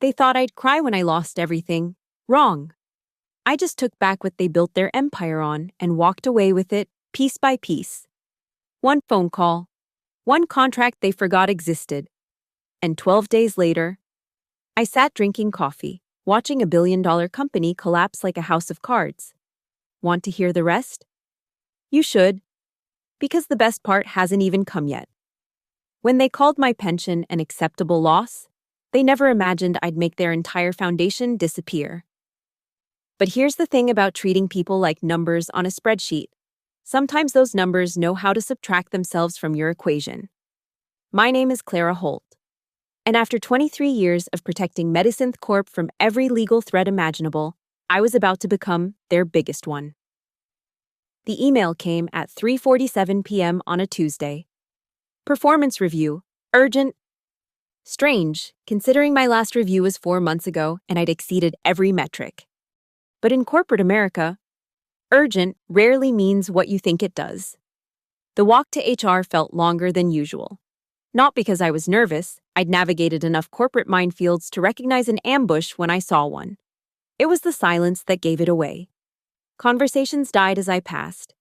They thought I'd cry when I lost everything. Wrong. I just took back what they built their empire on and walked away with it, piece by piece. One phone call, one contract they forgot existed. And 12 days later, I sat drinking coffee, watching a billion-dollar company collapse like a house of cards. Want to hear the rest? You should, because the best part hasn't even come yet. When they called my pension an acceptable loss, they never imagined I'd make their entire foundation disappear. But here's the thing about treating people like numbers on a spreadsheet. Sometimes those numbers know how to subtract themselves from your equation. My name is Clara Holt. And after 23 years of protecting Medicynth Corp from every legal threat imaginable, I was about to become their biggest one. The email came at 3:47 p.m. on a Tuesday. Performance review. Urgent. Strange, considering my last review was 4 months ago and I'd exceeded every metric. But in corporate America, urgent rarely means what you think it does. The walk to HR felt longer than usual. Not because I was nervous, I'd navigated enough corporate minefields to recognize an ambush when I saw one. It was the silence that gave it away. Conversations died as I passed.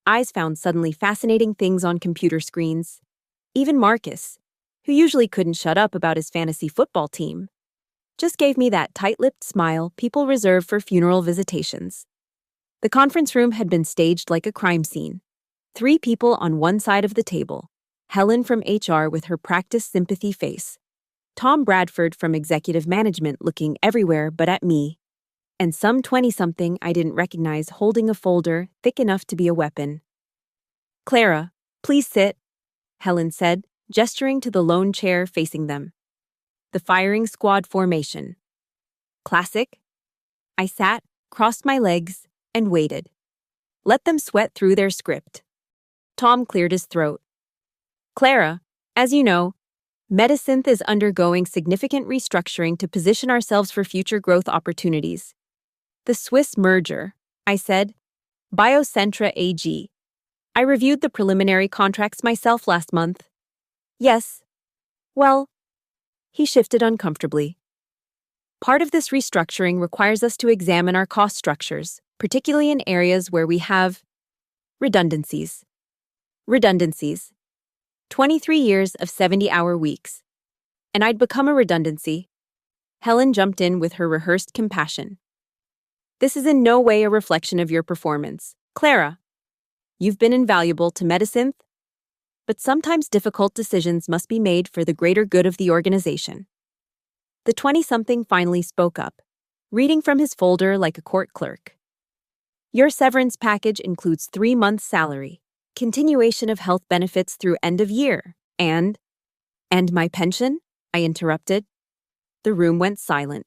Eyes found suddenly fascinating things on computer screens. Even Marcus, who usually couldn't shut up about his fantasy football team, just gave me that tight-lipped smile people reserve for funeral visitations. The conference room had been staged like a crime scene. 3 people on one side of the table. Helen from HR with her practiced sympathy face. Tom Bradford from executive management looking everywhere but at me. And some 20-something I didn't recognize holding a folder thick enough to be a weapon. "Clara, please sit," Helen said, gesturing to the lone chair facing them. The firing squad formation. Classic. I sat, crossed my legs, and waited. Let them sweat through their script. Tom cleared his throat. "Clara, as you know, Medicynth is undergoing significant restructuring to position ourselves for future growth opportunities. The Swiss merger," I said. "Biocentra AG. I reviewed the preliminary contracts myself last month." "Yes. Well," he shifted uncomfortably. "Part of this restructuring requires us to examine our cost structures, particularly in areas where we have redundancies. 23 years of 70-hour weeks. And I'd become a redundancy." Helen jumped in with her rehearsed compassion. "This is in no way a reflection of your performance. Clara, you've been invaluable to Medicynth, but sometimes difficult decisions must be made for the greater good of the organization." The 20-something finally spoke up, reading from his folder like a court clerk. "Your severance package includes 3 months' salary, continuation of health benefits through end of year, and my pension?" I interrupted. The room went silent.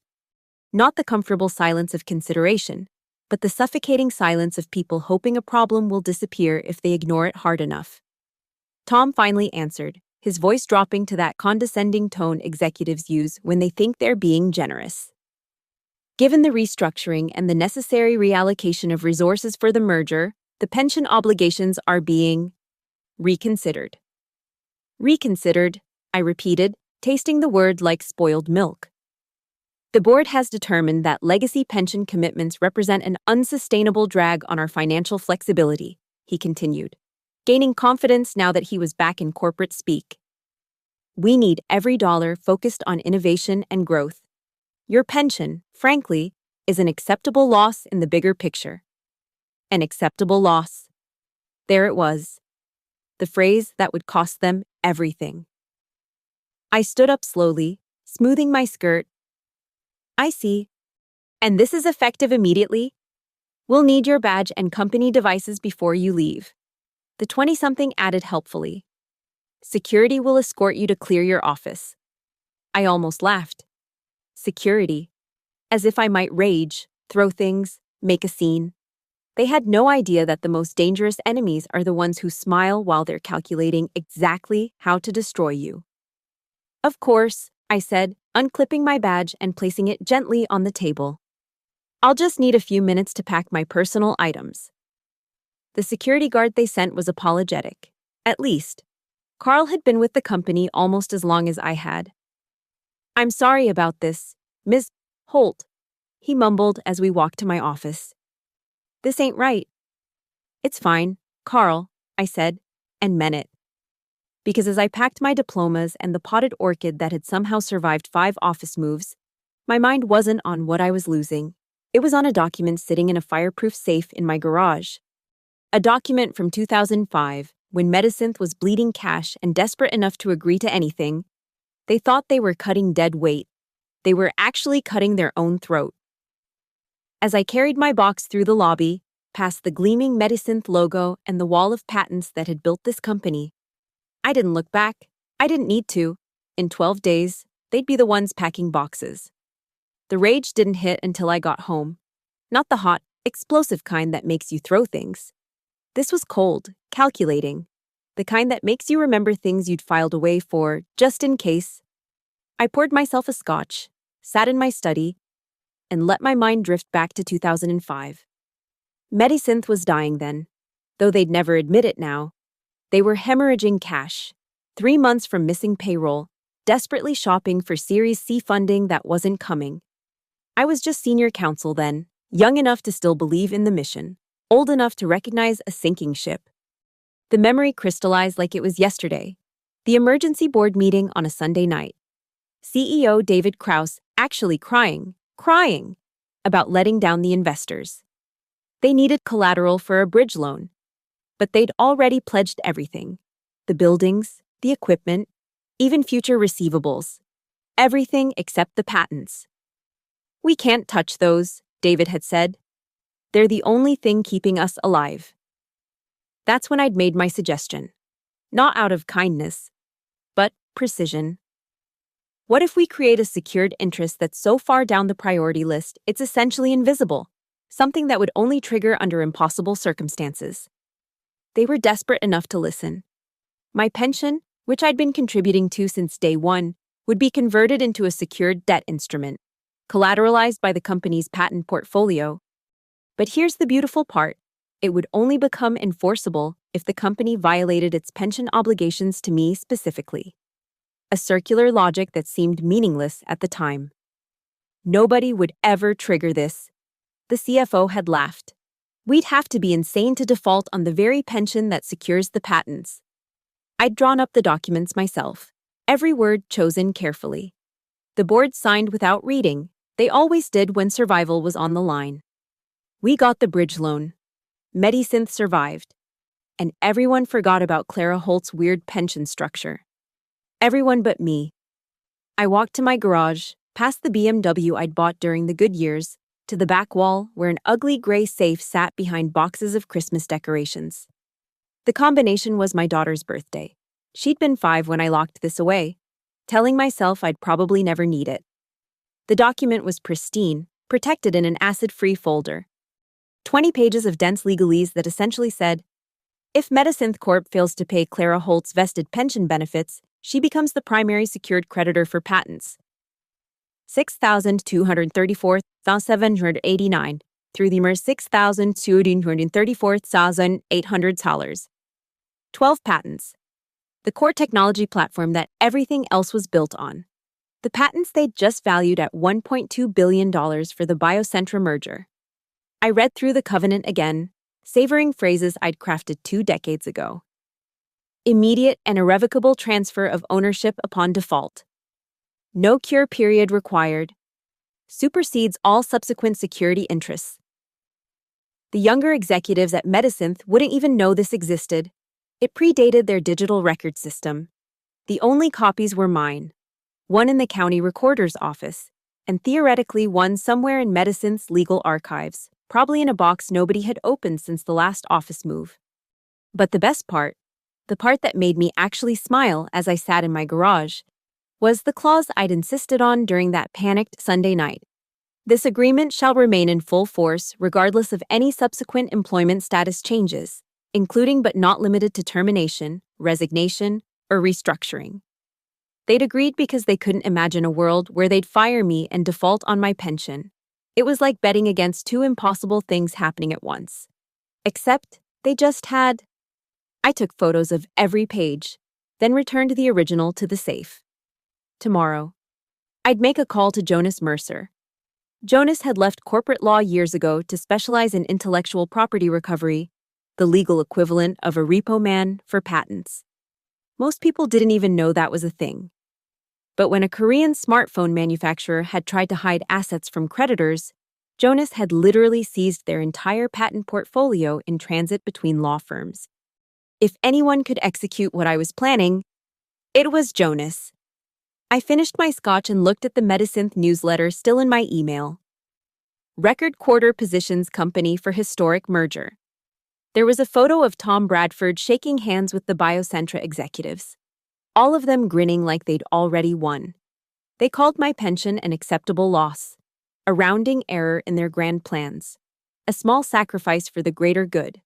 Not the comfortable silence of consideration, but the suffocating silence of people hoping a problem will disappear if they ignore it hard enough. Tom finally answered, his voice dropping to that condescending tone executives use when they think they're being generous. "Given the restructuring and the necessary reallocation of resources for the merger, the pension obligations are being reconsidered." "Reconsidered," I repeated, tasting the word like spoiled milk. "The board has determined that legacy pension commitments represent an unsustainable drag on our financial flexibility," he continued, gaining confidence now that he was back in corporate speak. "We need every dollar focused on innovation and growth. Your pension, frankly, is an acceptable loss in the bigger picture." An acceptable loss. There it was. The phrase that would cost them everything. I stood up slowly, smoothing my skirt. "I see. And this is effective immediately? We'll need your badge and company devices before you leave." The 20-something added helpfully. "Security will escort you to clear your office." I almost laughed. Security. As if I might rage, throw things, make a scene. They had no idea that the most dangerous enemies are the ones who smile while they're calculating exactly how to destroy you. "Of course," I said, unclipping my badge and placing it gently on the table. "I'll just need a few minutes to pack my personal items." The security guard they sent was apologetic. At least, Carl had been with the company almost as long as I had. "I'm sorry about this, Ms. Holt, he mumbled as we walked to my office. This ain't right. It's fine, Carl, I said, and meant it. Because as I packed my diplomas and the potted orchid that had somehow survived 5 office moves, my mind wasn't on what I was losing. It was on a document sitting in a fireproof safe in my garage. A document from 2005, when Medicynth was bleeding cash and desperate enough to agree to anything. They thought they were cutting dead weight. They were actually cutting their own throat. As I carried my box through the lobby, past the gleaming Medicynth logo and the wall of patents that had built this company, I didn't look back. I didn't need to. In 12 days, they'd be the ones packing boxes. The rage didn't hit until I got home. Not the hot, explosive kind that makes you throw things. This was cold, calculating. The kind that makes you remember things you'd filed away for, just in case. I poured myself a scotch, sat in my study, and let my mind drift back to 2005. Medicynth was dying then, though they'd never admit it now. They were hemorrhaging cash, 3 months from missing payroll, desperately shopping for Series C funding that wasn't coming. I was just senior counsel then, young enough to still believe in the mission, old enough to recognize a sinking ship. The memory crystallized like it was yesterday. The emergency board meeting on a Sunday night. CEO David Krause actually crying, about letting down the investors. They needed collateral for a bridge loan, but they'd already pledged everything. The buildings, the equipment, even future receivables. Everything except the patents. We can't touch those, David had said. They're the only thing keeping us alive. That's when I'd made my suggestion. Not out of kindness, but precision. What if we create a secured interest that's so far down the priority list it's essentially invisible, something that would only trigger under impossible circumstances? They were desperate enough to listen. My pension, which I'd been contributing to since day one, would be converted into a secured debt instrument, collateralized by the company's patent portfolio. But here's the beautiful part. It would only become enforceable if the company violated its pension obligations to me specifically. A circular logic that seemed meaningless at the time. Nobody would ever trigger this. The CFO had laughed. We'd have to be insane to default on the very pension that secures the patents. I'd drawn up the documents myself, every word chosen carefully. The board signed without reading. They always did when survival was on the line. We got the bridge loan. Medicynth survived. And everyone forgot about Clara Holt's weird pension structure. Everyone but me. I walked to my garage, past the BMW I'd bought during the good years, to the back wall where an ugly gray safe sat behind boxes of Christmas decorations. The combination was my daughter's birthday. She'd been 5 when I locked this away, telling myself I'd probably never need it. The document was pristine, protected in an acid-free folder. 20 pages of dense legalese that essentially said, if Medicynth Corp fails to pay Clara Holt's vested pension benefits, she becomes the primary secured creditor for patents. $6,234,789 through the $6,234,800. 12 patents. The core technology platform that everything else was built on. The patents they'd just valued at $1.2 billion for the Biocentra merger. I read through the covenant again, savoring phrases I'd crafted 2 decades ago. Immediate and irrevocable transfer of ownership upon default. No cure period required. Supersedes all subsequent security interests. The younger executives at Medicynth wouldn't even know this existed. It predated their digital record system. The only copies were mine. One in the county recorder's office, and theoretically one somewhere in Medicynth's legal archives, probably in a box nobody had opened since the last office move. But the best part, the part that made me actually smile as I sat in my garage, was the clause I'd insisted on during that panicked Sunday night. This agreement shall remain in full force regardless of any subsequent employment status changes, including but not limited to termination, resignation, or restructuring. They'd agreed because they couldn't imagine a world where they'd fire me and default on my pension. It was like betting against 2 impossible things happening at once. Except they just had. I took photos of every page, then returned the original to the safe. Tomorrow. I'd make a call to Jonas Mercer. Jonas had left corporate law years ago to specialize in intellectual property recovery, the legal equivalent of a repo man for patents. Most people didn't even know that was a thing. But when a Korean smartphone manufacturer had tried to hide assets from creditors, Jonas had literally seized their entire patent portfolio in transit between law firms. If anyone could execute what I was planning, it was Jonas. I finished my scotch and looked at the Medisynth newsletter still in my email. Record quarter positions company for historic merger. There was a photo of Tom Bradford shaking hands with the Biocentra executives, all of them grinning like they'd already won. They called my pension an acceptable loss, a rounding error in their grand plans, a small sacrifice for the greater good.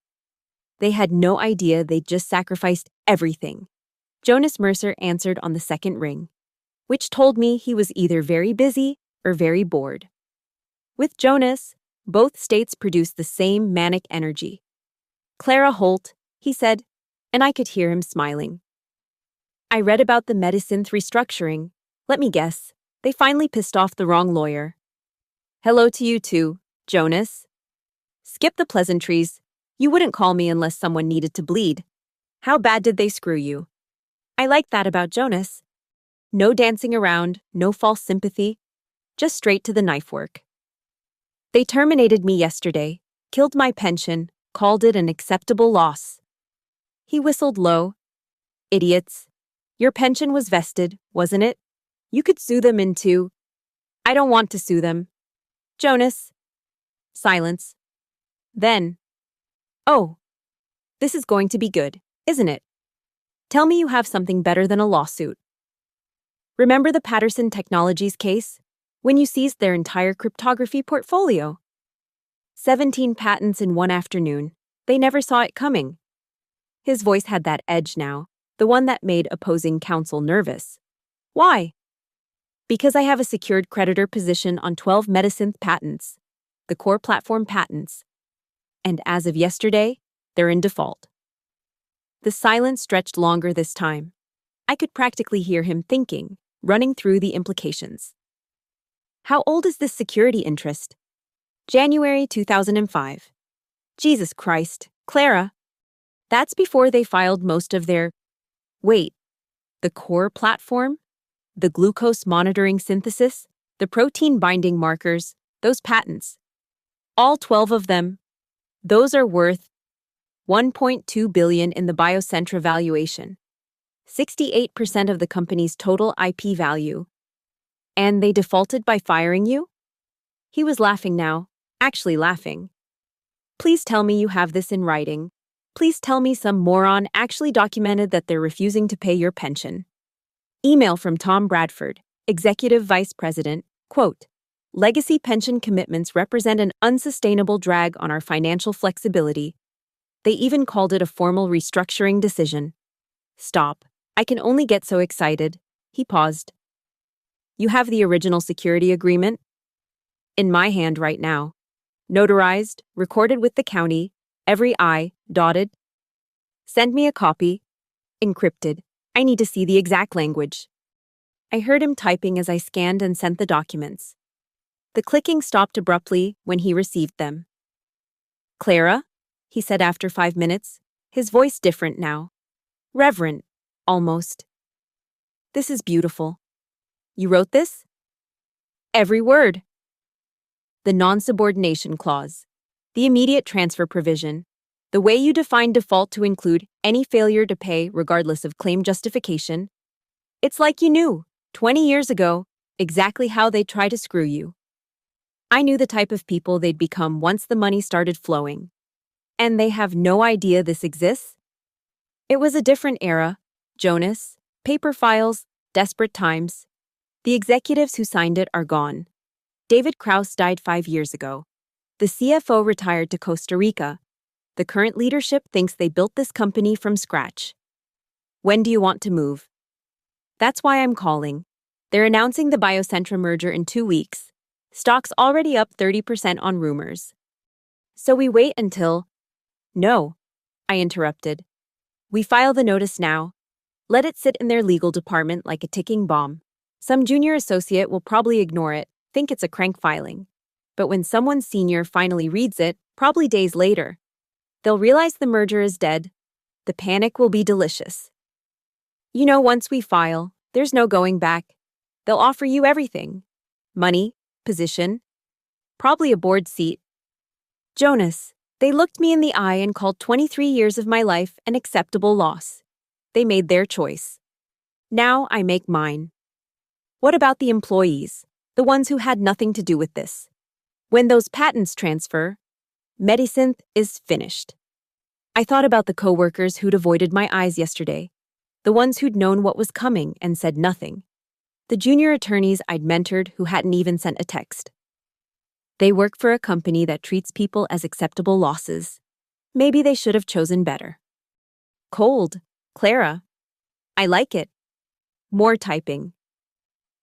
They had no idea they'd just sacrificed everything. Jonas Mercer answered on the second ring, which told me he was either very busy or very bored. With Jonas, both states produced the same manic energy. Clara Holt, he said, and I could hear him smiling. I read about the Medisynth restructuring. Let me guess, they finally pissed off the wrong lawyer. Hello to you too, Jonas. Skip the pleasantries. You wouldn't call me unless someone needed to bleed. How bad did they screw you? I like that about Jonas. No dancing around, no false sympathy, just straight to the knife work. They terminated me yesterday, killed my pension, called it an acceptable loss. He whistled low. Idiots. Your pension was vested, wasn't it? You could sue them into... I don't want to sue them. Jonas. Silence. Then. Oh. This is going to be good, isn't it? Tell me you have something better than a lawsuit. Remember the Patterson Technologies case? When you seized their entire cryptography portfolio? 17 patents in one afternoon. They never saw it coming. His voice had that edge now, the one that made opposing counsel nervous. Why? Because I have a secured creditor position on 12 Medisynth patents, the core platform patents. And as of yesterday, they're in default. The silence stretched longer this time. I could practically hear him thinking, running through the implications. How old is this security interest? January 2005. Jesus Christ, Clara. That's before they filed most of their... Wait, the core platform? The glucose monitoring synthesis? The protein binding markers? Those patents? All 12 of them. Those are worth $1.2 billion in the Biocentra valuation. 68% of the company's total IP value. And they defaulted by firing you? He was laughing now, actually laughing. Please tell me you have this in writing. Please tell me some moron actually documented that they're refusing to pay your pension. Email from Tom Bradford, Executive Vice President, quote, Legacy pension commitments represent an unsustainable drag on our financial flexibility. They even called it a formal restructuring decision. Stop. I can only get so excited. He paused. You have the original security agreement? In my hand right now. Notarized, recorded with the county, every I dotted. Send me a copy. Encrypted. I need to see the exact language. I heard him typing as I scanned and sent the documents. The clicking stopped abruptly when he received them. Clara, he said after 5 minutes, his voice different now. Reverent, almost. This is beautiful. You wrote this? Every word. The non-subordination clause, the immediate transfer provision, the way you define default to include any failure to pay regardless of claim justification. It's like you knew, 20 years ago, exactly how they'd try to screw you. I knew the type of people they'd become once the money started flowing. And they have no idea this exists? It was a different era, Jonas, paper files, desperate times. The executives who signed it are gone. David Krauss died 5 years ago. The CFO retired to Costa Rica. The current leadership thinks they built this company from scratch. When do you want to move? That's why I'm calling. They're announcing the Biocentra merger in 2 weeks. Stock's already up 30% on rumors. So we wait until... No, I interrupted. We file the notice now. Let it sit in their legal department like a ticking bomb. Some junior associate will probably ignore it, think it's a crank filing. But when someone senior finally reads it, probably days later, they'll realize the merger is dead. The panic will be delicious. Once we file, there's no going back. They'll offer you everything. Money, position, probably a board seat. Jonas, they looked me in the eye and called 23 years of my life an acceptable loss. They made their choice. Now I make mine. What about the employees, the ones who had nothing to do with this? When those patents transfer, Medisynth is finished. I thought about the coworkers who'd avoided my eyes yesterday, the ones who'd known what was coming and said nothing, the junior attorneys I'd mentored who hadn't even sent a text. They work for a company that treats people as acceptable losses. Maybe they should have chosen better. Cold, Clara. I like it. More typing.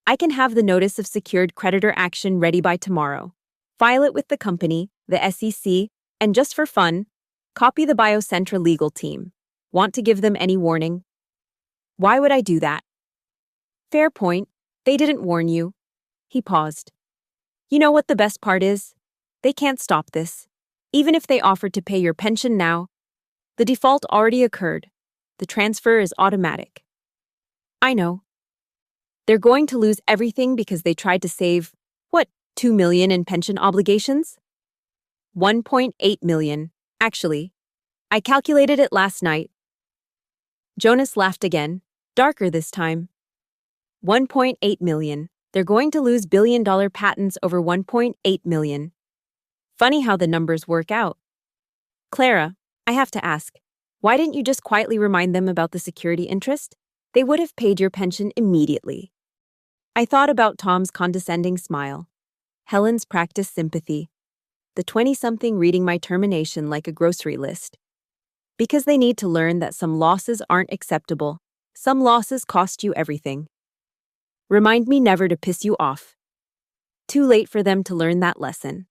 I can have the notice of secured creditor action ready by tomorrow. File it with the company, the SEC, and just for fun, copy the BioCentra legal team. Want to give them any warning? Why would I do that? Fair point. They didn't warn you. He paused. You know what the best part is? They can't stop this. Even if they offered to pay your pension now, the default already occurred. The transfer is automatic. I know. They're going to lose everything because they tried to save, $2 million in pension obligations? $1.8 million, actually. I calculated it last night. Jonas laughed again, darker this time. $1.8 million. They're going to lose billion-dollar patents over $1.8 million. Funny how the numbers work out. Clara, I have to ask, why didn't you just quietly remind them about the security interest? They would have paid your pension immediately. I thought about Tom's condescending smile, Helen's practiced sympathy, the 20-something reading my termination like a grocery list. Because they need to learn that some losses aren't acceptable. Some losses cost you everything. Remind me never to piss you off. Too late for them to learn that lesson.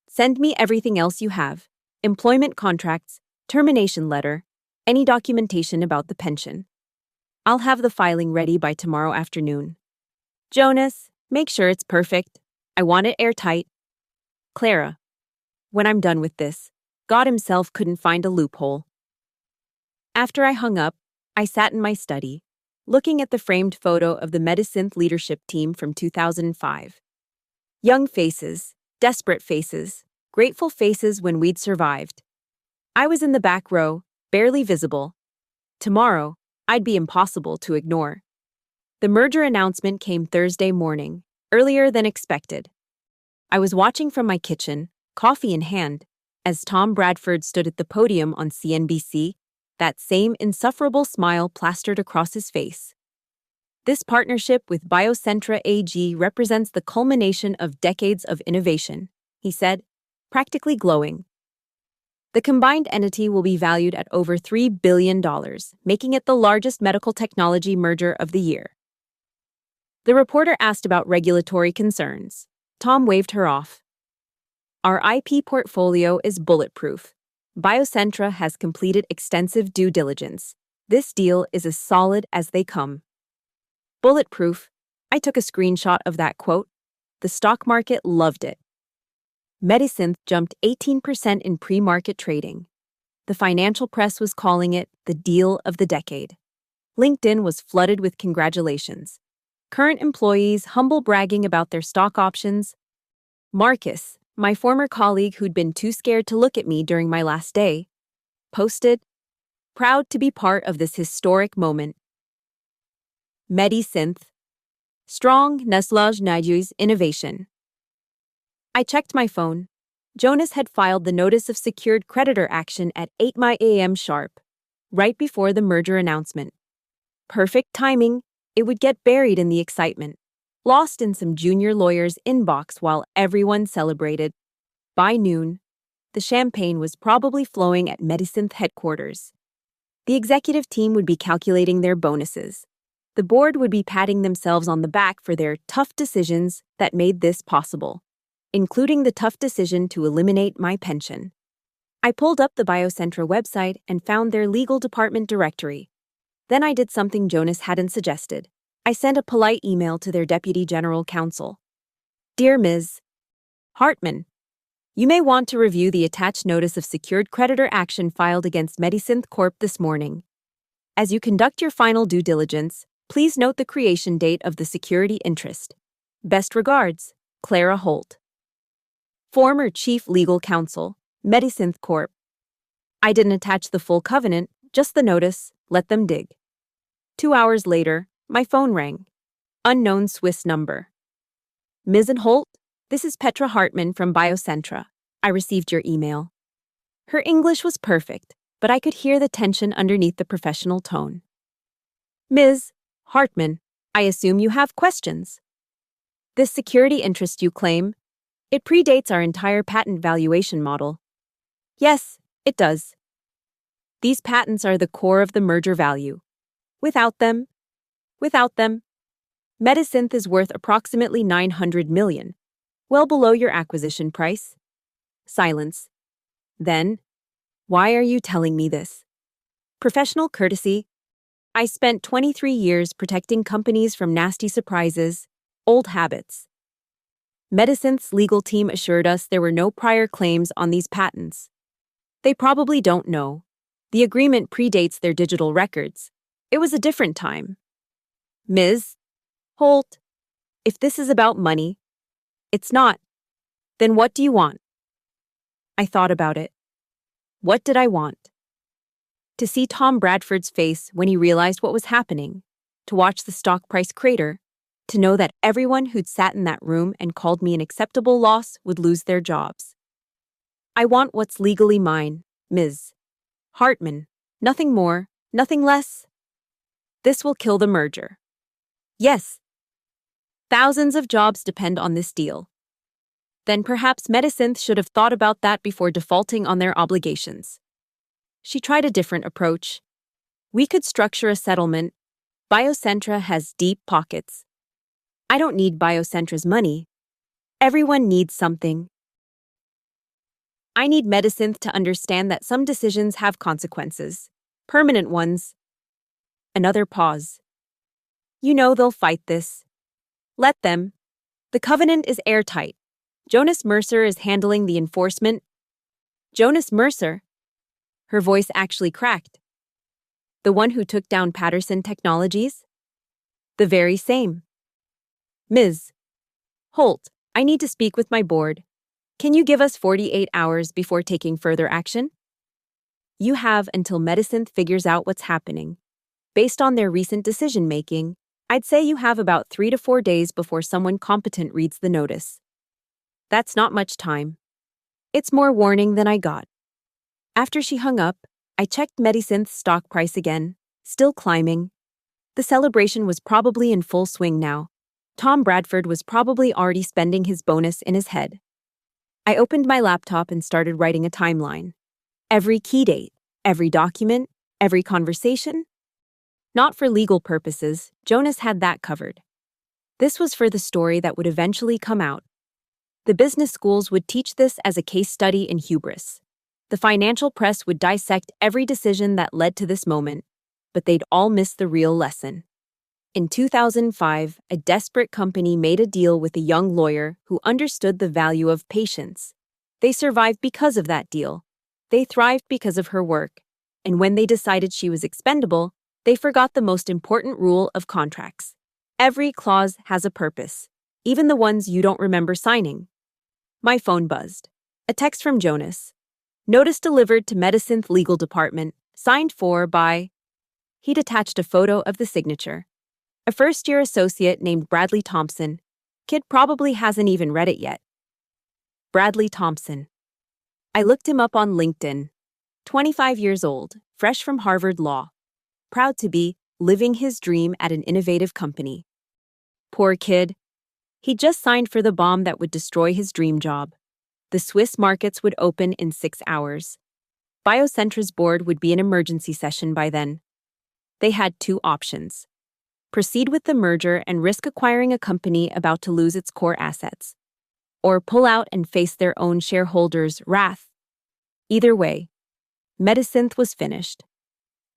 Send me everything else you have, employment contracts, termination letter, any documentation about the pension. I'll have the filing ready by tomorrow afternoon. Jonas, make sure it's perfect. I want it airtight. Clara, when I'm done with this, God himself couldn't find a loophole. After I hung up, I sat in my study, looking at the framed photo of the Medisynth leadership team from 2005. Young faces, desperate faces, grateful faces when we'd survived. I was in the back row, barely visible. Tomorrow, I'd be impossible to ignore. The merger announcement came Thursday morning, earlier than expected. I was watching from my kitchen, coffee in hand, as Tom Bradford stood at the podium on CNBC, that same insufferable smile plastered across his face. This partnership with BioCentra AG represents the culmination of decades of innovation, he said, practically glowing. The combined entity will be valued at over $3 billion, making it the largest medical technology merger of the year. The reporter asked about regulatory concerns. Tom waved her off. Our IP portfolio is bulletproof. BioCentra has completed extensive due diligence. This deal is as solid as they come. Bulletproof. I took a screenshot of that quote. The stock market loved it. Medisynth jumped 18% in pre-market trading. The financial press was calling it the deal of the decade. LinkedIn was flooded with congratulations. Current employees humble bragging about their stock options. Marcus, my former colleague who'd been too scared to look at me during my last day, posted, proud to be part of this historic moment. Medisynth. Strong Neslaj Naju's innovation. I checked my phone. Jonas had filed the notice of secured creditor action at 8 a.m. sharp, right before the merger announcement. Perfect timing. It would get buried in the excitement, lost in some junior lawyer's inbox while everyone celebrated. By noon, the champagne was probably flowing at Medisynth headquarters. The executive team would be calculating their bonuses. The board would be patting themselves on the back for their tough decisions that made this possible, including the tough decision to eliminate my pension. I pulled up the BioCentra website and found their legal department directory. Then I did something Jonas hadn't suggested. I sent a polite email to their deputy general counsel. Dear Ms. Hartman, you may want to review the attached notice of secured creditor action filed against Medisynth Corp. This morning. As you conduct your final due diligence, please note the creation date of the security interest. Best regards, Clara Holt. Former Chief Legal Counsel, Medisynth Corp. I didn't attach the full covenant, just the notice, let them dig. 2 hours later, my phone rang. Unknown Swiss number. Ms. and Holt, this is Petra Hartman from Biocentra. I received your email. Her English was perfect, but I could hear the tension underneath the professional tone. Ms. Hartman, I assume you have questions. This security interest you claim, it predates our entire patent valuation model. Yes, it does. These patents are the core of the merger value. Without them, Medisynth is worth approximately $900 million, well below your acquisition price. Silence. Then, why are you telling me this? Professional courtesy. I spent 23 years protecting companies from nasty surprises, old habits. Medisynth's legal team assured us there were no prior claims on these patents. They probably don't know. The agreement predates their digital records. It was a different time. Ms. Holt, if this is about money, it's not. Then what do you want? I thought about it. What did I want? To see Tom Bradford's face when he realized what was happening, to watch the stock price crater, to know that everyone who'd sat in that room and called me an acceptable loss would lose their jobs. I want what's legally mine, Ms. Hartman. Nothing more, nothing less. This will kill the merger. Yes. Thousands of jobs depend on this deal. Then perhaps Medisynth should have thought about that before defaulting on their obligations. She tried a different approach. We could structure a settlement. Biocentra has deep pockets. I don't need Biocentra's money. Everyone needs something. I need Medisynth to understand that some decisions have consequences, permanent ones. Another pause. You know they'll fight this. Let them. The covenant is airtight. Jonas Mercer is handling the enforcement. Jonas Mercer? Her voice actually cracked. The one who took down Patterson Technologies? The very same. Ms. Holt, I need to speak with my board. Can you give us 48 hours before taking further action? You have until Medisynth figures out what's happening. Based on their recent decision-making, I'd say you have about 3 to 4 days before someone competent reads the notice. That's not much time. It's more warning than I got. After she hung up, I checked Medisynth's stock price again, still climbing. The celebration was probably in full swing now. Tom Bradford was probably already spending his bonus in his head. I opened my laptop and started writing a timeline. Every key date, every document, every conversation. Not for legal purposes, Jonas had that covered. This was for the story that would eventually come out. The business schools would teach this as a case study in hubris. The financial press would dissect every decision that led to this moment, but they'd all miss the real lesson. In 2005, a desperate company made a deal with a young lawyer who understood the value of patience. They survived because of that deal. They thrived because of her work. And when they decided she was expendable, they forgot the most important rule of contracts. Every clause has a purpose, even the ones you don't remember signing. My phone buzzed. A text from Jonas. Notice delivered to Medisynth Legal Department, signed for by... He'd attached a photo of the signature. A first-year associate named Bradley Thompson. Kid probably hasn't even read it yet. Bradley Thompson. I looked him up on LinkedIn. 25 years old, fresh from Harvard Law. Proud to be living his dream at an innovative company. Poor kid. He just signed for the bomb that would destroy his dream job. The Swiss markets would open in 6 hours. Biocentra's board would be in emergency session by then. They had 2 options. Proceed with the merger and risk acquiring a company about to lose its core assets. Or pull out and face their own shareholders' wrath. Either way, Medisynth was finished.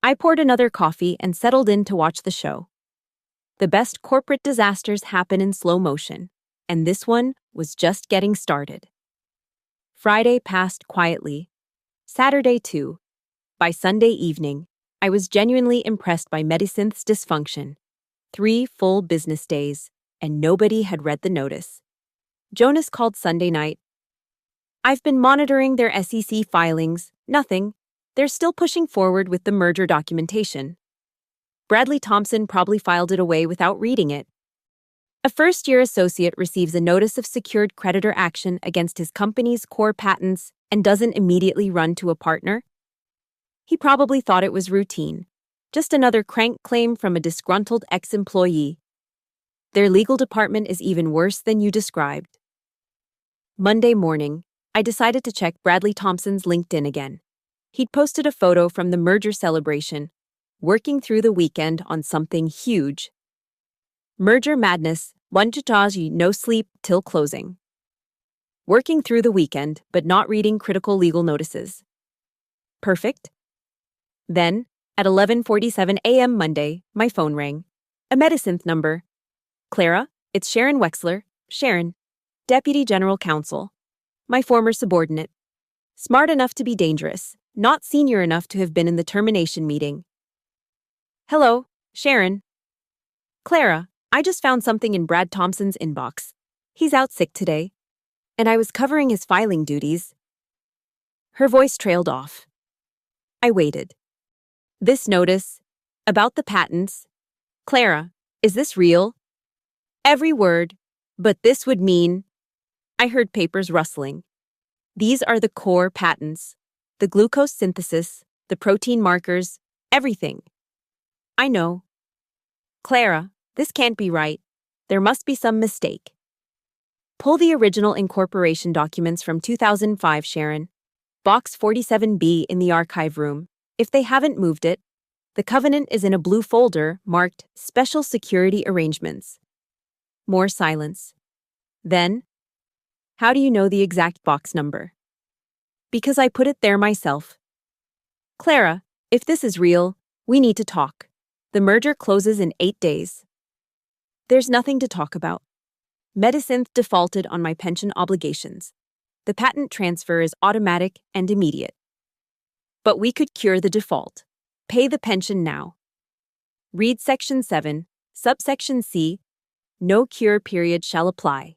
I poured another coffee and settled in to watch the show. The best corporate disasters happen in slow motion, and this one was just getting started. Friday passed quietly. Saturday, too. By Sunday evening, I was genuinely impressed by Medisynth's dysfunction. 3 full business days, and nobody had read the notice. Jonas called Sunday night. I've been monitoring their SEC filings. Nothing. They're still pushing forward with the merger documentation. Bradley Thompson probably filed it away without reading it. A first-year associate receives a notice of secured creditor action against his company's core patents and doesn't immediately run to a partner? He probably thought it was routine. Just another crank claim from a disgruntled ex-employee. Their legal department is even worse than you described. Monday morning, I decided to check Bradley Thompson's LinkedIn again. He'd posted a photo from the merger celebration, working through the weekend on something huge. Merger madness, Wanjitaji, no sleep till closing. Working through the weekend, but not reading critical legal notices. Perfect. Then, at 11:47 a.m. Monday, my phone rang. A Medisynth number. Clara, it's Sharon Wexler. Sharon, Deputy General Counsel. My former subordinate. Smart enough to be dangerous, not senior enough to have been in the termination meeting. Hello, Sharon. Clara, I just found something in Brad Thompson's inbox. He's out sick today, and I was covering his filing duties. Her voice trailed off. I waited. This notice, about the patents. Clara, is this real? Every word, but this would mean. I heard papers rustling. These are the core patents. The glucose synthesis, the protein markers, everything. I know. Clara, this can't be right. There must be some mistake. Pull the original incorporation documents from 2005, Sharon. Box 47B in the archive room. If they haven't moved it, the covenant is in a blue folder marked Special Security Arrangements. More silence. Then, how do you know the exact box number? Because I put it there myself. Clara, if this is real, we need to talk. The merger closes in 8 days. There's nothing to talk about. Medisynth defaulted on my pension obligations. The patent transfer is automatic and immediate. But we could cure the default. Pay the pension now. Read Section 7, subsection C. No cure period shall apply.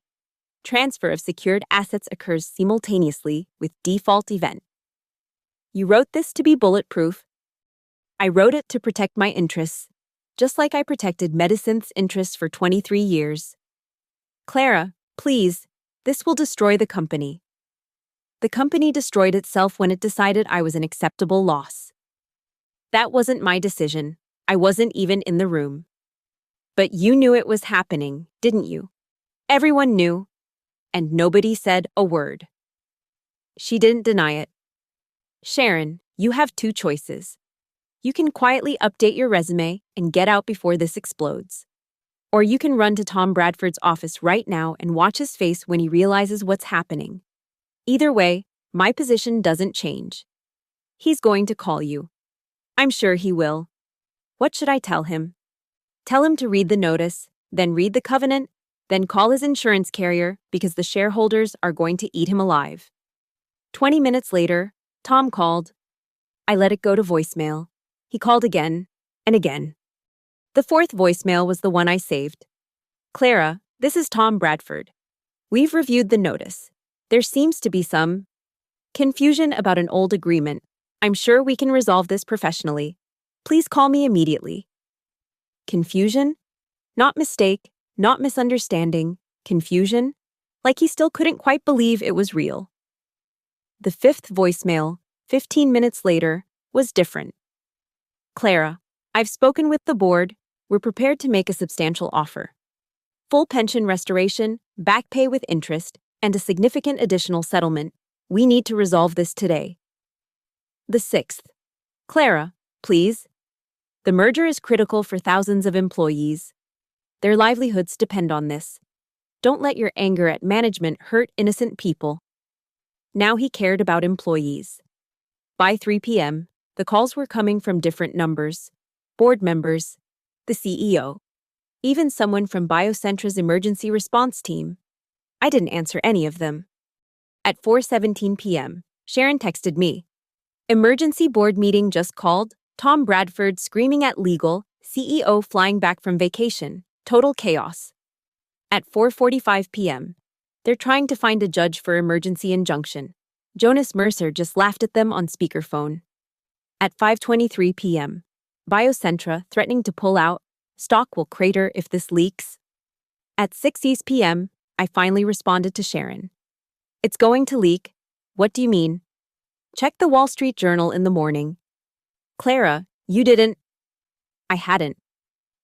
Transfer of secured assets occurs simultaneously with default event. You wrote this to be bulletproof. I wrote it to protect my interests, just like I protected Medisynth's interests for 23 years. Clara, please, this will destroy the company. The company destroyed itself when it decided I was an acceptable loss. That wasn't my decision. I wasn't even in the room. But you knew it was happening, didn't you? Everyone knew, and nobody said a word. She didn't deny it. Sharon, you have 2 choices. You can quietly update your resume and get out before this explodes. Or you can run to Tom Bradford's office right now and watch his face when he realizes what's happening. Either way, my position doesn't change. He's going to call you. I'm sure he will. What should I tell him? Tell him to read the notice, then read the covenant, then call his insurance carrier because the shareholders are going to eat him alive. 20 minutes later, Tom called. I let it go to voicemail. He called again and again. The 4th voicemail was the one I saved. Clara, this is Tom Bradford. We've reviewed the notice. There seems to be some confusion about an old agreement. I'm sure we can resolve this professionally. Please call me immediately. Confusion? Not mistake, not misunderstanding. Confusion? Like he still couldn't quite believe it was real. The 5th voicemail, 15 minutes later, was different. Clara, I've spoken with the board. We're prepared to make a substantial offer. Full pension restoration, back pay with interest, and a significant additional settlement. We need to resolve this today. The 6th. Clara, please. The merger is critical for thousands of employees. Their livelihoods depend on this. Don't let your anger at management hurt innocent people. Now he cared about employees. By 3 p.m., the calls were coming from different numbers. Board members, the CEO. even someone from Biocentra's emergency response team. I didn't answer any of them. At 4:17 p.m., Sharon texted me. Emergency board meeting just called, Tom Bradford screaming at legal, CEO flying back from vacation, total chaos. At 4:45 p.m., they're trying to find a judge for emergency injunction. Jonas Mercer just laughed at them on speakerphone. At 5:23 p.m., Biocentra threatening to pull out, stock will crater if this leaks. At 6 p.m., I finally responded to Sharon. It's going to leak. What do you mean? Check the Wall Street Journal in the morning. Clara, you didn't. I hadn't.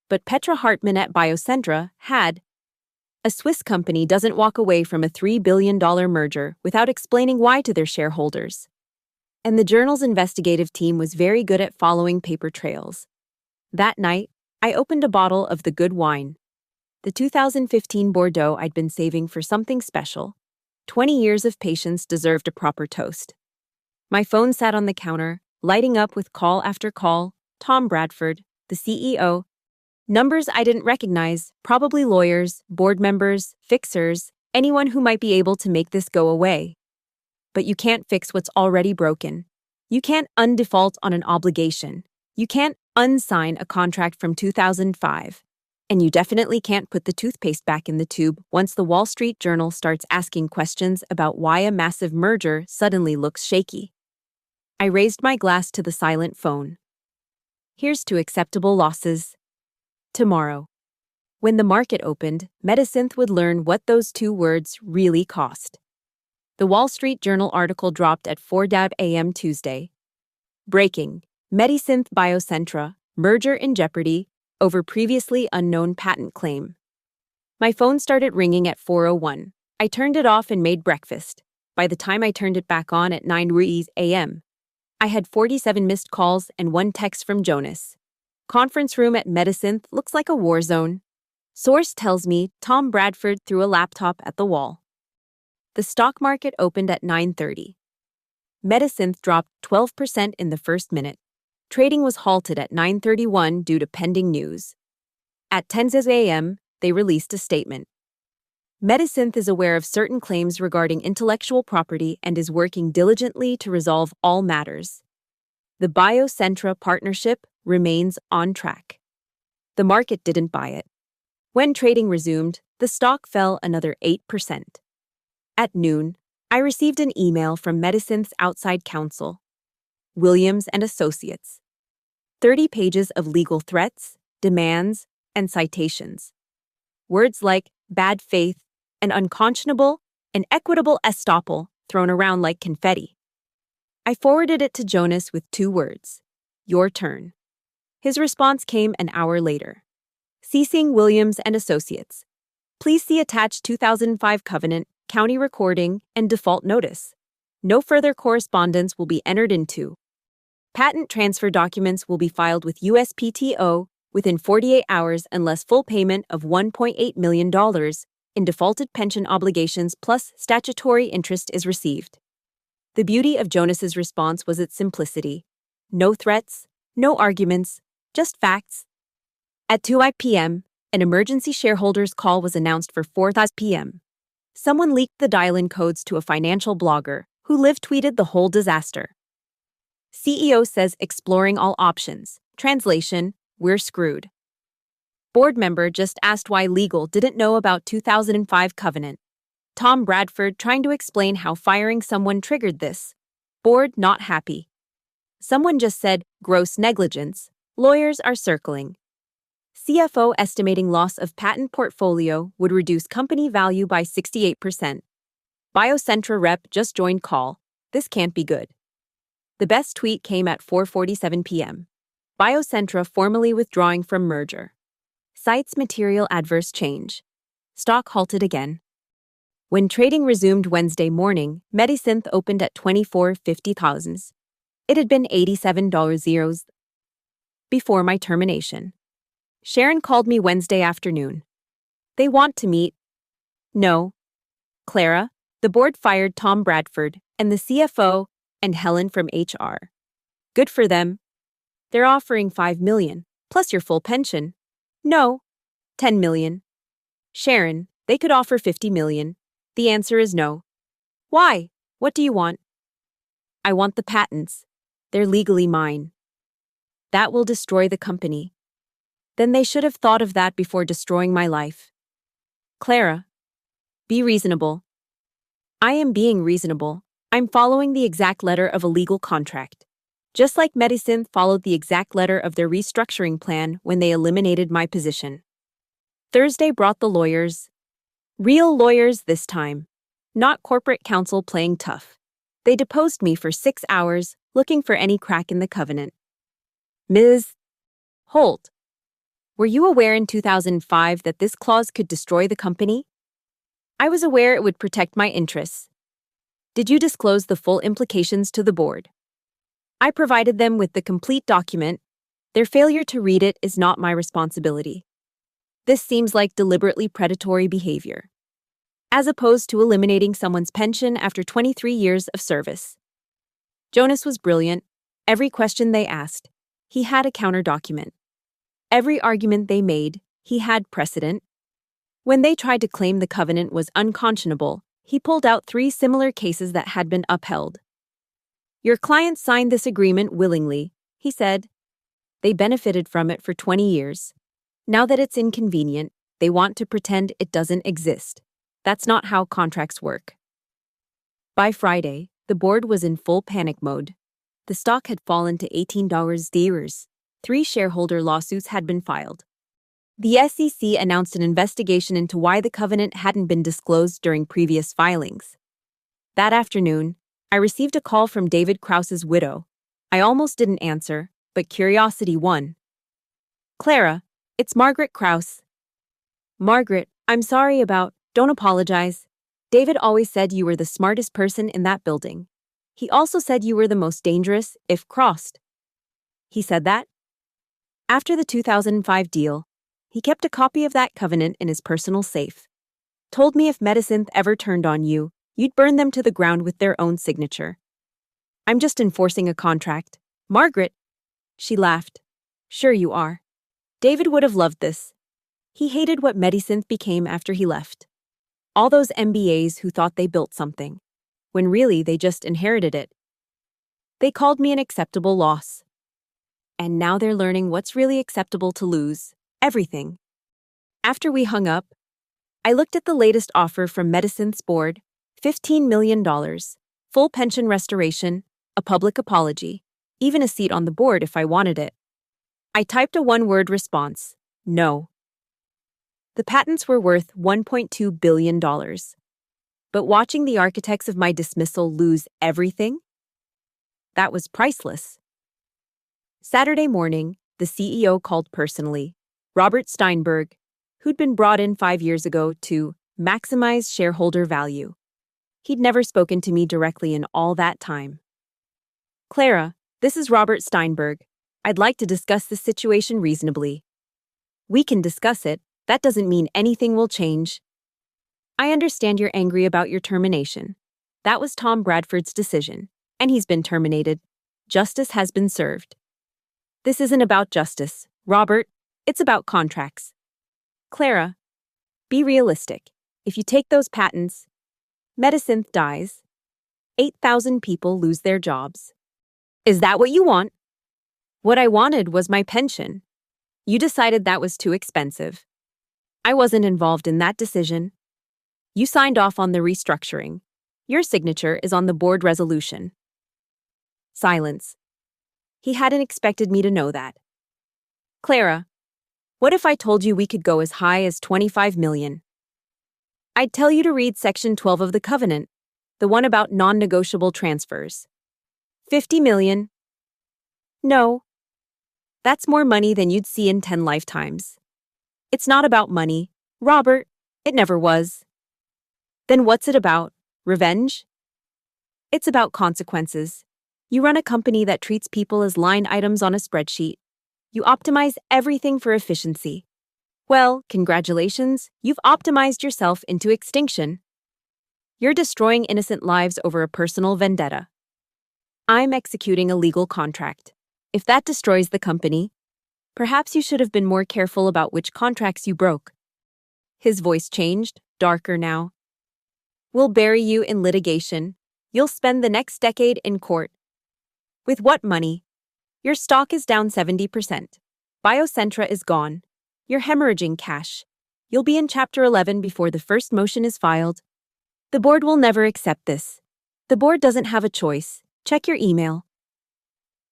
But Petra Hartman at Biocentra had. A Swiss company doesn't walk away from a $3 billion merger without explaining why to their shareholders. And the Journal's investigative team was very good at following paper trails. That night, I opened a bottle of the good wine. The 2015 Bordeaux I'd been saving for something special. 20 years of patience deserved a proper toast. My phone sat on the counter, lighting up with call after call. Tom Bradford, the CEO. Numbers I didn't recognize, probably lawyers, board members, fixers, anyone who might be able to make this go away. But you can't fix what's already broken. You can't undefault on an obligation. You can't unsign a contract from 2005. And you definitely can't put the toothpaste back in the tube once the Wall Street Journal starts asking questions about why a massive merger suddenly looks shaky. I raised my glass to the silent phone. Here's to acceptable losses. Tomorrow. When the market opened, Medisynth would learn what those two words really cost. The Wall Street Journal article dropped at 4 a.m. Tuesday. Breaking. Medisynth Biocentra, merger in jeopardy, over previously unknown patent claim. My phone started ringing at 4:01. I turned it off and made breakfast. By the time I turned it back on at 9 a.m., I had 47 missed calls and one text from Jonas. Conference room at Medisynth looks like a war zone. Source tells me Tom Bradford threw a laptop at the wall. The stock market opened at 9:30. Medisynth dropped 12% in the first minute. Trading was halted at 9:31 due to pending news. At 10 a.m., they released a statement. Medisynth is aware of certain claims regarding intellectual property and is working diligently to resolve all matters. The Biocentra partnership remains on track. The market didn't buy it. When trading resumed, the stock fell another 8%. At noon, I received an email from Medisynth's outside counsel, Williams and Associates. 30 pages of legal threats, demands, and citations. Words like bad faith and unconscionable and equitable estoppel thrown around like confetti. I forwarded it to Jonas with 2 words, your turn. His response came an hour later. Ceasing Williams and Associates. Please see attached 2005 covenant, county recording, and default notice. No further correspondence will be entered into. Patent transfer documents will be filed with USPTO within 48 hours unless full payment of $1.8 million in defaulted pension obligations plus statutory interest is received. The beauty of Jonas's response was its simplicity. No threats, no arguments, just facts. At 2 p.m., an emergency shareholders call was announced for 4 p.m. Someone leaked the dial-in codes to a financial blogger who live-tweeted the whole disaster. CEO says exploring all options. Translation, we're screwed. Board member just asked why legal didn't know about 2005 covenant. Tom Bradford trying to explain how firing someone triggered this. Board not happy. Someone just said gross negligence. Lawyers are circling. CFO estimating loss of patent portfolio would reduce company value by 68%. Biocentra rep just joined call. This can't be good. The best tweet came at 4:47 p.m. Biocentra formally withdrawing from merger. Cites material adverse change. Stock halted again. When trading resumed Wednesday morning, Medisynth opened at $24.50. It had been $87 before my termination. Sharon called me Wednesday afternoon. They want to meet. No. Clara, the board fired Tom Bradford and the CFO and Helen from HR. Good for them. They're offering $5 million, plus your full pension. No. 10 million. Sharon, they could offer 50 million. The answer is no. Why? What do you want? I want the patents. They're legally mine. That will destroy the company. Then they should have thought of that before destroying my life. Clara, be reasonable. I am being reasonable. I'm following the exact letter of a legal contract. Just like Medicine followed the exact letter of their restructuring plan when they eliminated my position. Thursday brought the lawyers. Real lawyers this time. Not corporate counsel playing tough. They deposed me for 6 hours, looking for any crack in the covenant. Ms. Holt, were you aware in 2005 that this clause could destroy the company? I was aware it would protect my interests. Did you disclose the full implications to the board? I provided them with the complete document. Their failure to read it is not my responsibility. This seems like deliberately predatory behavior, as opposed to eliminating someone's pension after 23 years of service. Jonas was brilliant. Every question they asked, he had a counter-document. Every argument they made, he had precedent. When they tried to claim the covenant was unconscionable, he pulled out 3 similar cases that had been upheld. Your client signed this agreement willingly, he said. They benefited from it for 20 years. Now that it's inconvenient, they want to pretend it doesn't exist. That's not how contracts work. By Friday, the board was in full panic mode. The stock had fallen to $18. 3 shareholder lawsuits had been filed. The SEC announced an investigation into why the covenant hadn't been disclosed during previous filings. That afternoon, I received a call from David Krause's widow. I almost didn't answer, but curiosity won. Clara, it's Margaret Krause. Margaret, I'm sorry about, don't apologize. David always said you were the smartest person in that building. He also said you were the most dangerous, if crossed. He said that? After the 2005 deal, he kept a copy of that covenant in his personal safe. Told me if Medicine ever turned on you, you'd burn them to the ground with their own signature. I'm just enforcing a contract. Margaret! She laughed. Sure you are. David would have loved this. He hated what Medicine became after he left. All those MBAs who thought they built something, when really they just inherited it. They called me an acceptable loss. And now they're learning what's really acceptable to lose. Everything. After we hung up, I looked at the latest offer from Medicine's board, $15 million, full pension restoration, a public apology, even a seat on the board if I wanted it. I typed a 1-word response, no. The patents were worth $1.2 billion. But watching the architects of my dismissal lose everything? That was priceless. Saturday morning, the CEO called personally, Robert Steinberg, who'd been brought in 5 years ago to maximize shareholder value. He'd never spoken to me directly in all that time. Clara, this is Robert Steinberg. I'd like to discuss this situation reasonably. We can discuss it. That doesn't mean anything will change. I understand you're angry about your termination. That was Tom Bradford's decision, and he's been terminated. Justice has been served. This isn't about justice, Robert. It's about contracts. Clara, be realistic. If you take those patents, Medicine dies. 8,000 people lose their jobs. Is that what you want? What I wanted was my pension. You decided that was too expensive. I wasn't involved in that decision. You signed off on the restructuring. Your signature is on the board resolution. Silence. He hadn't expected me to know that. Clara, what if I told you we could go as high as 25 million? I'd tell you to read Section 12 of the Covenant, the one about non-negotiable transfers. 50 million? No. That's more money than you'd see in 10 lifetimes. It's not about money, Robert. It never was. Then what's it about? Revenge? It's about consequences. You run a company that treats people as line items on a spreadsheet. You optimize everything for efficiency. Well, congratulations, you've optimized yourself into extinction. You're destroying innocent lives over a personal vendetta. I'm executing a legal contract. If that destroys the company, Perhaps you should have been more careful about which contracts you broke. His voice changed, darker now. We'll bury you in litigation. You'll spend the next decade in court. With what money? Your stock is down 70%. Biocentra is gone. You're hemorrhaging cash. You'll be in Chapter 11 before the first motion is filed. The board will never accept this. The board doesn't have a choice. Check your email.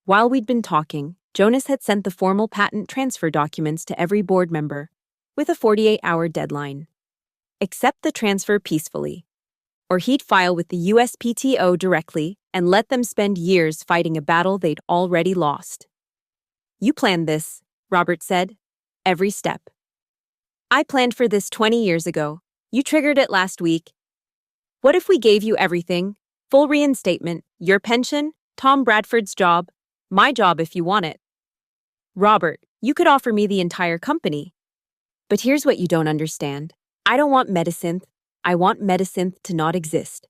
While we'd been talking, Jonas had sent the formal patent transfer documents to every board member, with a 48-hour deadline. Accept the transfer peacefully, or he'd file with the USPTO directly and let them spend years fighting a battle they'd already lost. You planned this, Robert said. Every step. I planned for this 20 years ago. You triggered it last week. What if we gave you everything? Full reinstatement, your pension, Tom Bradford's job, my job if you want it. Robert, you could offer me the entire company. But here's what you don't understand. I don't want Medicynth. I want Medicynth to not exist.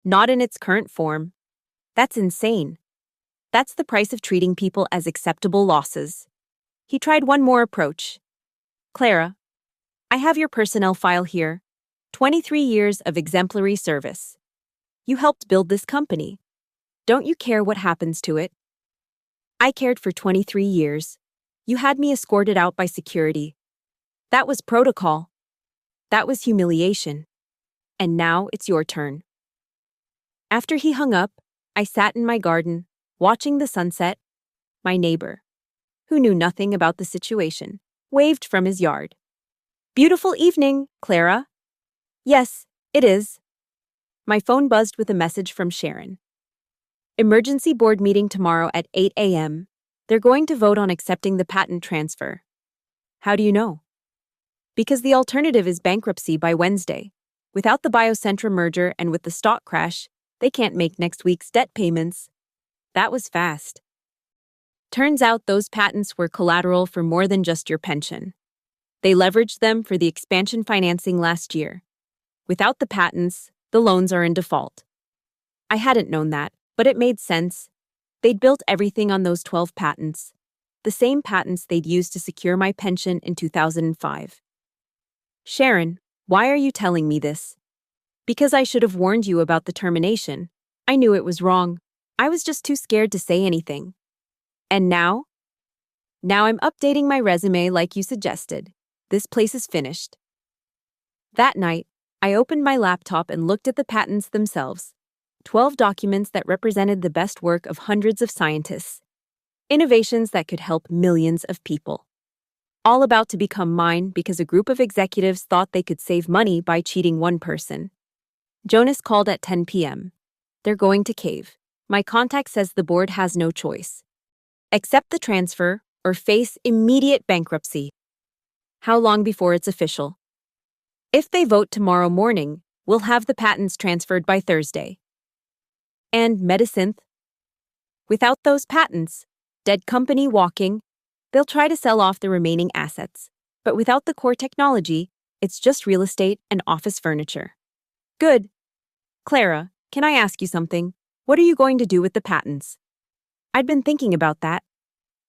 Not in its current form. That's insane. That's the price of treating people as acceptable losses. He tried one more approach. Clara, I have your personnel file here. 23 years of exemplary service. You helped build this company. Don't you care what happens to it? I cared for 23 years. You had me escorted out by security. That was protocol. That was humiliation. And now it's your turn. After he hung up, I sat in my garden, watching the sunset. My neighbor, who knew nothing about the situation, waved from his yard. Beautiful evening, Clara. Yes, it is. My phone buzzed with a message from Sharon. Emergency board meeting tomorrow at 8 a.m. They're going to vote on accepting the patent transfer. How do you know? Because the alternative is bankruptcy by Wednesday. Without the Biocentra merger and with the stock crash, they can't make next week's debt payments. That was fast. Turns out those patents were collateral for more than just your pension. They leveraged them for the expansion financing last year. Without the patents, the loans are in default. I hadn't known that, but it made sense. They'd built everything on those 12 patents, the same patents they'd used to secure my pension in 2005. Sharon, why are you telling me this? Because I should have warned you about the termination. I knew it was wrong. I was just too scared to say anything. And now? Now I'm updating my resume like you suggested. This place is finished. That night, I opened my laptop and looked at the patents themselves. 12 documents that represented the best work of hundreds of scientists. Innovations that could help millions of people. All about to become mine because a group of executives thought they could save money by cheating one person. Jonas called at 10 p.m. They're going to cave. My contact says the board has no choice. Accept the transfer or face immediate bankruptcy. How long before it's official? If they vote tomorrow morning, we'll have the patents transferred by Thursday. And Medicynth? Without those patents, dead company walking, they'll try to sell off the remaining assets. But without the core technology, it's just real estate and office furniture. Good. Clara, can I ask you something? What are you going to do with the patents? I'd been thinking about that.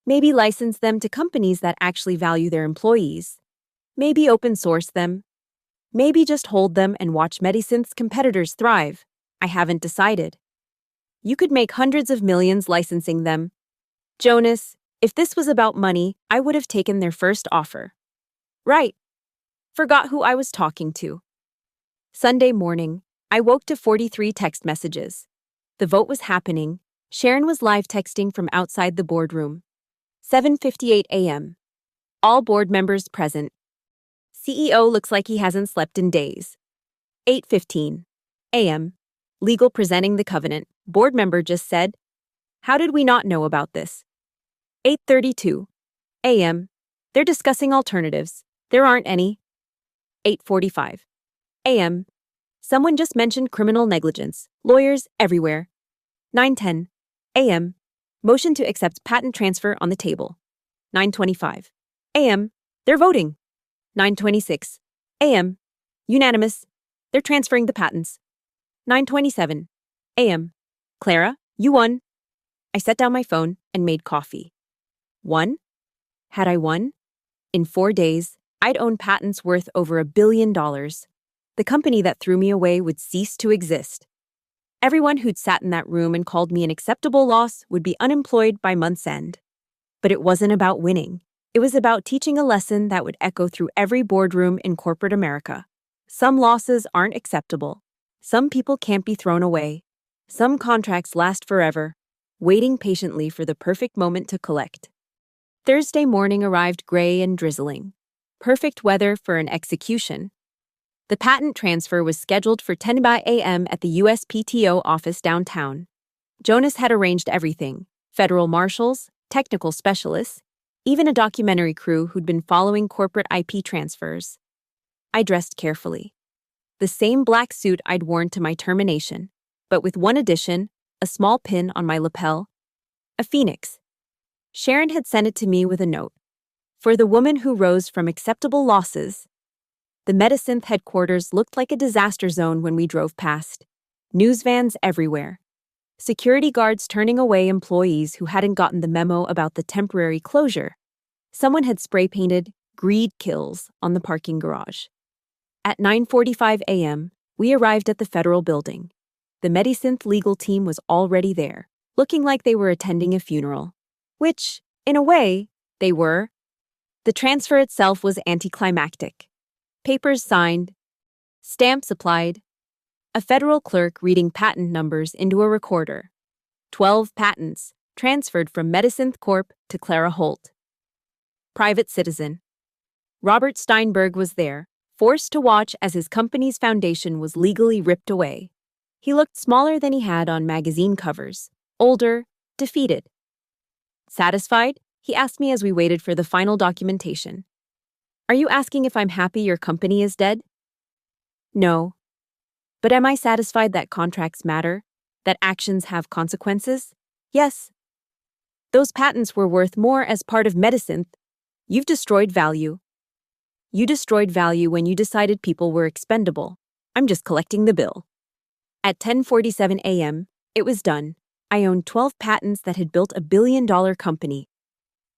Maybe license them to companies that actually value their employees. Maybe open source them. Maybe just hold them and watch Medicynth's competitors thrive. I haven't decided. You could make hundreds of millions licensing them. Jonas, if this was about money, I would have taken their first offer. Right. Forgot who I was talking to. Sunday morning, I woke to 43 text messages. The vote was happening. Sharon was live texting from outside the boardroom. 7:58 a.m. All board members present. CEO looks like he hasn't slept in days. 8:15 a.m. Legal presenting the covenant. Board member just said, "How did we not know about this?" 8:32 a.m. They're discussing alternatives. There aren't any. 8:45 a.m. Someone just mentioned criminal negligence. Lawyers everywhere. 9:10 a.m. Motion to accept patent transfer on the table. 9:25 a.m. They're voting. 9:26 a.m. Unanimous. They're transferring the patents. 9:27 a.m. Clara, you won. I set down my phone and made coffee. Won? Had I won? In 4 days, I'd own patents worth over $1 billion. The company that threw me away would cease to exist. Everyone who'd sat in that room and called me an acceptable loss would be unemployed by month's end. But it wasn't about winning. It was about teaching a lesson that would echo through every boardroom in corporate America. Some losses aren't acceptable. Some people can't be thrown away. Some contracts last forever, waiting patiently for the perfect moment to collect. Thursday morning arrived gray and drizzling. Perfect weather for an execution. The patent transfer was scheduled for 10 a.m. at the USPTO office downtown. Jonas had arranged everything: federal marshals, technical specialists, even a documentary crew who'd been following corporate IP transfers. I dressed carefully. The same black suit I'd worn to my termination, but with one addition: a small pin on my lapel. A phoenix. Sharon had sent it to me with a note. For the woman who rose from acceptable losses. The Medisynth headquarters looked like a disaster zone when we drove past. News vans everywhere. Security guards turning away employees who hadn't gotten the memo about the temporary closure. Someone had spray-painted "Greed Kills" on the parking garage. At 9:45 a.m., we arrived at the federal building. The Medisynth legal team was already there, looking like they were attending a funeral. Which, in a way, they were. The transfer itself was anticlimactic. Papers signed, stamps applied, a federal clerk reading patent numbers into a recorder. 12 patents transferred from Medisynth Corp. to Clara Holt. Private citizen. Robert Steinberg was there, forced to watch as his company's foundation was legally ripped away. He looked smaller than he had on magazine covers, older, defeated. Satisfied? He asked me as we waited for the final documentation. Are you asking if I'm happy your company is dead? No. But am I satisfied that contracts matter? That actions have consequences? Yes. Those patents were worth more as part of Medisynth. You've destroyed value. You destroyed value when you decided people were expendable. I'm just collecting the bill. At 10:47 a.m., it was done. I owned 12 patents that had built a billion-dollar company.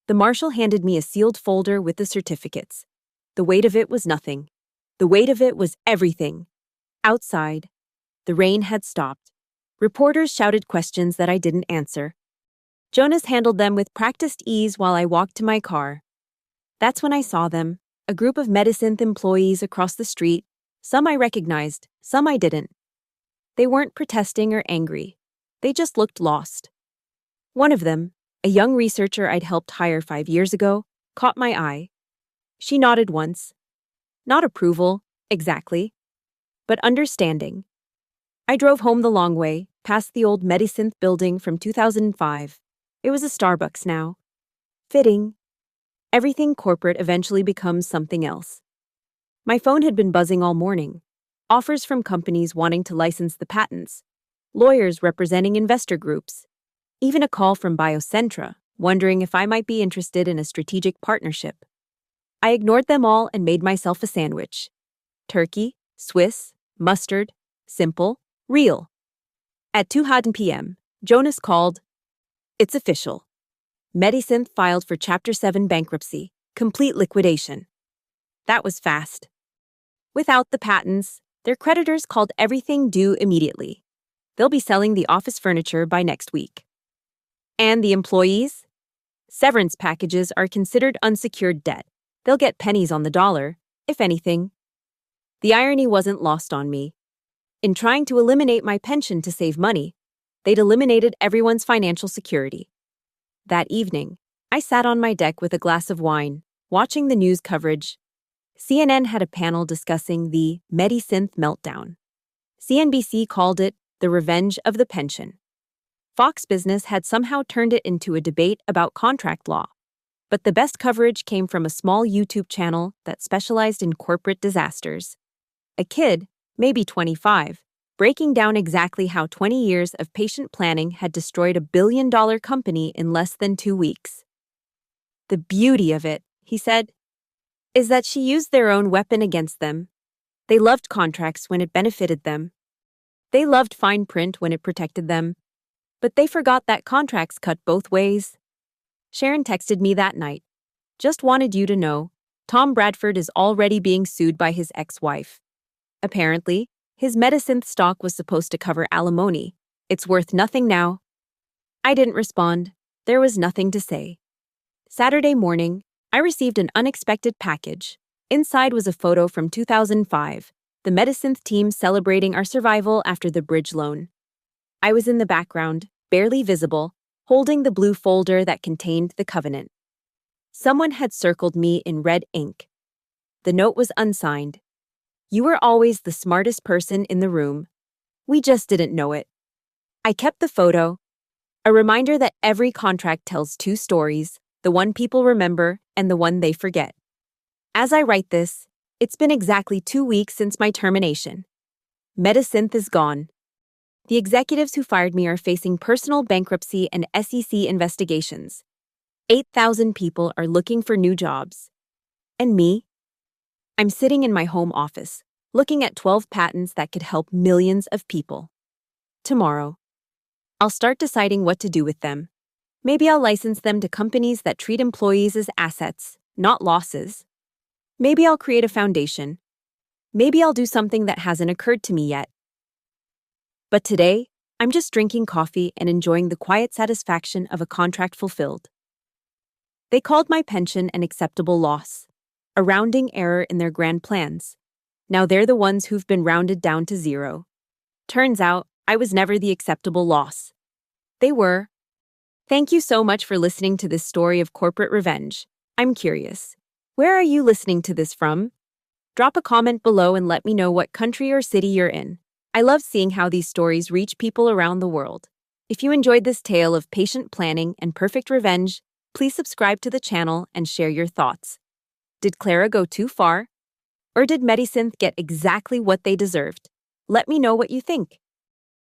The marshal handed me a sealed folder with the certificates. The weight of it was nothing. The weight of it was everything. Outside, the rain had stopped. Reporters shouted questions that I didn't answer. Jonas handled them with practiced ease while I walked to my car. That's when I saw them, a group of Medisynth employees across the street. Some I recognized, some I didn't. They weren't protesting or angry. They just looked lost. One of them, a young researcher I'd helped hire 5 years ago, caught my eye. She nodded once. Not approval, exactly, but understanding. I drove home the long way, past the old Medisynth building from 2005. It was a Starbucks now. Fitting. Everything corporate eventually becomes something else. My phone had been buzzing all morning. Offers from companies wanting to license the patents. Lawyers representing investor groups. Even a call from Biocentra, wondering if I might be interested in a strategic partnership. I ignored them all and made myself a sandwich. Turkey, Swiss, mustard, simple, real. At 2:00 p.m., Jonas called. It's official. Medisynth filed for Chapter 7 bankruptcy, complete liquidation. That was fast. Without the patents, their creditors called everything due immediately. They'll be selling the office furniture by next week. And the employees? Severance packages are considered unsecured debt. They'll get pennies on the dollar, if anything. The irony wasn't lost on me. In trying to eliminate my pension to save money, they'd eliminated everyone's financial security. That evening, I sat on my deck with a glass of wine, watching the news coverage. CNN had a panel discussing the Medisynth meltdown. CNBC called it the revenge of the pension. Fox Business had somehow turned it into a debate about contract law. But the best coverage came from a small YouTube channel that specialized in corporate disasters. A kid, maybe 25, breaking down exactly how 20 years of patient planning had destroyed a billion-dollar company in less than 2 weeks. The beauty of it, he said, is that she used their own weapon against them. They loved contracts when it benefited them. They loved fine print when it protected them. But they forgot that contracts cut both ways. Sharon texted me that night. Just wanted you to know, Tom Bradford is already being sued by his ex-wife. Apparently, his medicine stock was supposed to cover alimony. It's worth nothing now. I didn't respond. There was nothing to say. Saturday morning, I received an unexpected package. Inside was a photo from 2005, the medicine team celebrating our survival after the bridge loan. I was in the background, barely visible, holding the blue folder that contained the covenant. Someone had circled me in red ink. The note was unsigned. You were always the smartest person in the room. We just didn't know it. I kept the photo, a reminder that every contract tells two stories, the one people remember and the one they forget. As I write this, it's been exactly 2 weeks since my termination. Medisynth is gone. The executives who fired me are facing personal bankruptcy and SEC investigations. 8,000 people are looking for new jobs. And me? I'm sitting in my home office, looking at 12 patents that could help millions of people. Tomorrow, I'll start deciding what to do with them. Maybe I'll license them to companies that treat employees as assets, not losses. Maybe I'll create a foundation. Maybe I'll do something that hasn't occurred to me yet. But today, I'm just drinking coffee and enjoying the quiet satisfaction of a contract fulfilled. They called my pension an acceptable loss, a rounding error in their grand plans. Now they're the ones who've been rounded down to zero. Turns out, I was never the acceptable loss. They were. Thank you so much for listening to this story of corporate revenge. I'm curious. Where are you listening to this from? Drop a comment below and let me know what country or city you're in. I love seeing how these stories reach people around the world. If you enjoyed this tale of patient planning and perfect revenge, please subscribe to the channel and share your thoughts. Did Clara go too far? Or did Medisynth get exactly what they deserved? Let me know what you think.